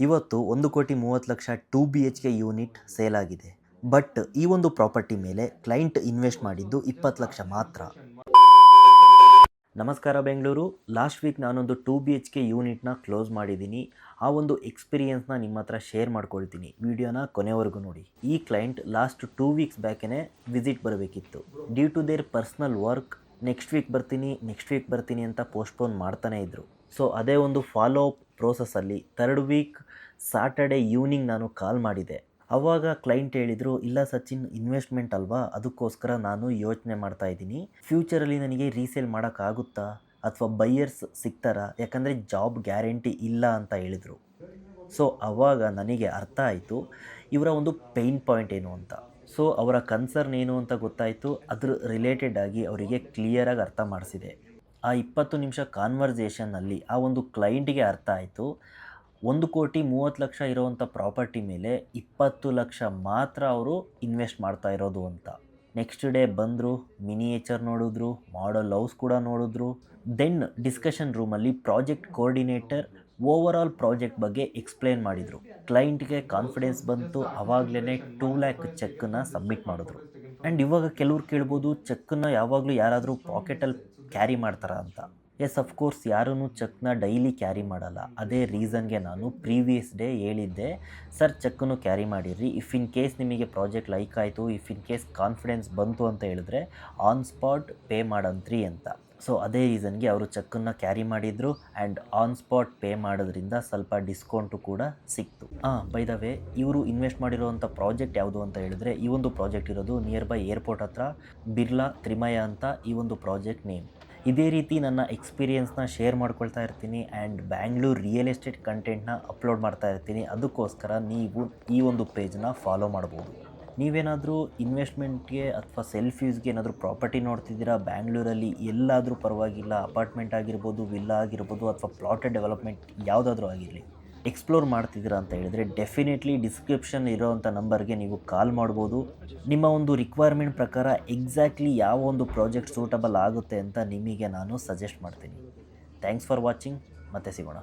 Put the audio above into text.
ಇವತ್ತು 1,30,00,000 2 BHK unit sale ಆಗಿದೆ. But ಈ ಒಂದು ಪ್ರಾಪರ್ಟಿ ಮೇಲೆ ಕ್ಲೈಂಟ್ ಇನ್ವೆಸ್ಟ್ ಮಾಡಿದ್ದು 20 ಲಕ್ಷ ಮಾತ್ರ. ನಮಸ್ಕಾರ ಬೆಂಗಳೂರು. ಲಾಸ್ಟ್ ವೀಕ್ ನಾನೊಂದು 2 BHK ಯೂನಿಟ್ನ ಕ್ಲೋಸ್ ಮಾಡಿದ್ದೀನಿ. ಆ ಒಂದು ಎಕ್ಸ್ಪೀರಿಯನ್ಸ್ನ ನಿಮ್ಮ ಹತ್ರ ಶೇರ್ ಮಾಡ್ಕೊಳ್ತೀನಿ. ವಿಡಿಯೋನ ಕೊನೆವರೆಗೂ ನೋಡಿ. ಈ ಕ್ಲೈಂಟ್ ಲಾಸ್ಟ್ 2 ವೀಕ್ಸ್ ಬ್ಯಾಕೇ ವಿಸಿಟ್ ಬರಬೇಕಿತ್ತು. Due to their personal work next week ಬರ್ತೀನಿ ಅಂತ ಪೋಸ್ಟ್ಪೋನ್ ಮಾಡ್ತಾನೆ ಇದ್ದರು. ಸೊ ಅದೇ ಒಂದು ಫಾಲೋ ಅಪ್ ಪ್ರೋಸೆಸ್ಸಲ್ಲಿ 3rd ವೀಕ್ ಸಾಟರ್ಡೆ ಈವ್ನಿಂಗ್ ನಾನು ಕಾಲ್ ಮಾಡಿದೆ. ಆವಾಗ ಕ್ಲೈಂಟ್ ಹೇಳಿದರು, ಇಲ್ಲ ಸಚಿನ್, ಇನ್ವೆಸ್ಟ್ಮೆಂಟ್ ಅಲ್ವಾ, ಅದಕ್ಕೋಸ್ಕರ ನಾನು ಯೋಚನೆ ಮಾಡ್ತಾ ಇದ್ದೀನಿ. ಫ್ಯೂಚರಲ್ಲಿ ನನಗೆ ರೀಸೇಲ್ ಮಾಡೋಕ್ಕಾಗುತ್ತಾ ಅಥವಾ ಬೈಯರ್ಸ್ ಸಿಗ್ತಾರಾ, ಯಾಕಂದರೆ ಜಾಬ್ ಗ್ಯಾರಂಟಿ ಇಲ್ಲ ಅಂತ ಹೇಳಿದರು. ಸೊ ಆವಾಗ ನನಗೆ ಅರ್ಥ ಆಯಿತು ಇವರ ಒಂದು ಪೇಯ್ನ್ ಪಾಯಿಂಟ್ ಏನು ಅಂತ. ಸೊ ಅವರ ಕನ್ಸರ್ನ್ ಏನು ಅಂತ ಗೊತ್ತಾಯಿತು. ಅದ್ರ ರಿಲೇಟೆಡ್ ಆಗಿ ಅವರಿಗೆ ಕ್ಲಿಯರಾಗಿ ಅರ್ಥ ಮಾಡಿಸಿದೆ. ಆ 20 ನಿಮಿಷ ಕಾನ್ವರ್ಸೇಷನ್ನಲ್ಲಿ ಆ ಒಂದು ಕ್ಲೈಂಟಿಗೆ ಅರ್ಥ ಆಯಿತು, 1,30,00,000 ಇರೋವಂಥ ಪ್ರಾಪರ್ಟಿ ಮೇಲೆ 20 ಲಕ್ಷ ಮಾತ್ರ ಅವರು ಇನ್ವೆಸ್ಟ್ ಮಾಡ್ತಾ ಇರೋದು ಅಂತ. ನೆಕ್ಸ್ಟ್ ಡೇ ಬಂದರು, ಮಿನಿಯೇಚರ್ ನೋಡಿದ್ರು, ಮಾಡಲ್ ಹೌಸ್ ಕೂಡ ನೋಡಿದ್ರು. ದೆನ್ ಡಿಸ್ಕಷನ್ ರೂಮಲ್ಲಿ project coordinator over all project ಬಗ್ಗೆ ಎಕ್ಸ್ಪ್ಲೇನ್ ಮಾಡಿದರು. ಕ್ಲೈಂಟ್ಗೆ ಕಾನ್ಫಿಡೆನ್ಸ್ ಬಂತು. ಆವಾಗಲೇ 2 lakh ಚೆಕ್ಕನ್ನು ಸಬ್ಮಿಟ್ ಮಾಡಿದ್ರು. ಆ್ಯಂಡ್ ಇವಾಗ ಕೆಲವ್ರು ಕೇಳ್ಬೋದು, ಚೆಕ್ಕನ್ನು ಯಾವಾಗಲೂ ಯಾರಾದರೂ ಪಾಕೆಟಲ್ಲಿ ಕ್ಯಾರಿ ಮಾಡ್ತಾರಾ ಅಂತ. ಎಸ್, ಅಫ್ಕೋರ್ಸ್, ಯಾರೂ ಚೆಕ್ನ ಡೈಲಿ ಕ್ಯಾರಿ ಮಾಡಲ್ಲ. ಅದೇ ರೀಸನ್ಗೆ ನಾನು ಪ್ರೀವಿಯಸ್ ಡೇ ಹೇಳಿದ್ದೆ, ಸರ್ ಚೆಕ್ಕನ್ನು ಕ್ಯಾರಿ ಮಾಡಿರಿ, ಇಫ್ ಇನ್ ಕೇಸ್ ನಿಮಗೆ ಪ್ರಾಜೆಕ್ಟ್ ಲೈಕ್ ಆಯಿತು, ಇಫ್ ಇನ್ ಕೇಸ್ ಕಾನ್ಫಿಡೆನ್ಸ್ ಬಂತು ಅಂತ ಹೇಳಿದ್ರೆ ಆನ್ ಸ್ಪಾಟ್ ಪೇ ಮಾಡಂತ್ರಿ ಅಂತ. ಸೊ ಅದೇ ರೀಸನ್ಗೆ ಅವರು ಚೆಕ್ಕನ್ನು ಕ್ಯಾರಿ ಮಾಡಿದರು ಆ್ಯಂಡ್ ಆನ್ ಸ್ಪಾಟ್ ಪೇ ಮಾಡೋದ್ರಿಂದ ಸ್ವಲ್ಪ ಡಿಸ್ಕೌಂಟು ಕೂಡ ಸಿಕ್ತು. ಬೈ ದ ವೇ, ಇವರು ಇನ್ವೆಸ್ಟ್ ಮಾಡಿರೋವಂಥ ಪ್ರಾಜೆಕ್ಟ್ ಯಾವುದು ಅಂತ ಹೇಳಿದ್ರೆ, ಈ ಒಂದು ಪ್ರಾಜೆಕ್ಟ್ ಇರೋದು ನಿಯರ್ ಬೈ ಏರ್ಪೋರ್ಟ್ ಹತ್ರ, ಬಿರ್ಲಾ ತ್ರಿಮಯ ಅಂತ ಈ ಒಂದು ಪ್ರಾಜೆಕ್ಟ್ ನೇಮ್. ಇದೇ ರೀತಿ ನನ್ನ ಎಕ್ಸ್ಪೀರಿಯನ್ಸ್ನ ಶೇರ್ ಮಾಡ್ಕೊಳ್ತಾ ಇರ್ತೀನಿ ಆ್ಯಂಡ್ ಬ್ಯಾಂಗ್ಳೂರ್ ರಿಯಲ್ ಎಸ್ಟೇಟ್ ಕಂಟೆಂಟ್ನ ಅಪ್ಲೋಡ್ ಮಾಡ್ತಾ ಇರ್ತೀನಿ. ಅದಕ್ಕೋಸ್ಕರ ನೀವು ಈ ಒಂದು ಪೇಜ್ನ ಫಾಲೋ ಮಾಡ್ಬೋದು. ನೀವೇನಾದರೂ ಇನ್ವೆಸ್ಟ್ಮೆಂಟ್ಗೆ ಅಥವಾ ಸೆಲ್ಫ್ ಯೂಸ್ಗೆ ಏನಾದರೂ ಪ್ರಾಪರ್ಟಿ ನೋಡ್ತಿದ್ದೀರಾ ಬ್ಯಾಂಗ್ಳೂರಲ್ಲಿ, ಎಲ್ಲಾದರೂ ಪರವಾಗಿಲ್ಲ, ಅಪಾರ್ಟ್ಮೆಂಟ್ ಆಗಿರ್ಬೋದು, ವಿಲ್ಲಾ ಆಗಿರ್ಬೋದು, ಅಥವಾ ಪ್ಲಾಟೆಡ್ ಡೆವಲಪ್ಮೆಂಟ್ ಯಾವುದಾದ್ರೂ ಆಗಿರಲಿ, ಎಕ್ಸ್ಪ್ಲೋರ್ ಮಾಡ್ತಿದ್ದೀರಾ ಅಂತ ಹೇಳಿದರೆ ಡೆಫಿನೆಟ್ಲಿ ಡಿಸ್ಕ್ರಿಪ್ಷನ್ ಇರೋವಂಥ ನಂಬರ್ಗೆ ನೀವು ಕಾಲ್ ಮಾಡ್ಬೋದು. ನಿಮ್ಮ ಒಂದು ರಿಕ್ವೈರ್ಮೆಂಟ್ ಪ್ರಕಾರ ಎಕ್ಸಾಕ್ಟ್ಲಿ ಯಾವ ಒಂದು ಪ್ರಾಜೆಕ್ಟ್ ಸೂಟಬಲ್ ಆಗುತ್ತೆ ಅಂತ ನಿಮಗೆ ನಾನು ಸಜೆಸ್ಟ್ ಮಾಡ್ತೀನಿ. Thanks for watching. ಮತ್ತೆ ಸಿಗೋಣ.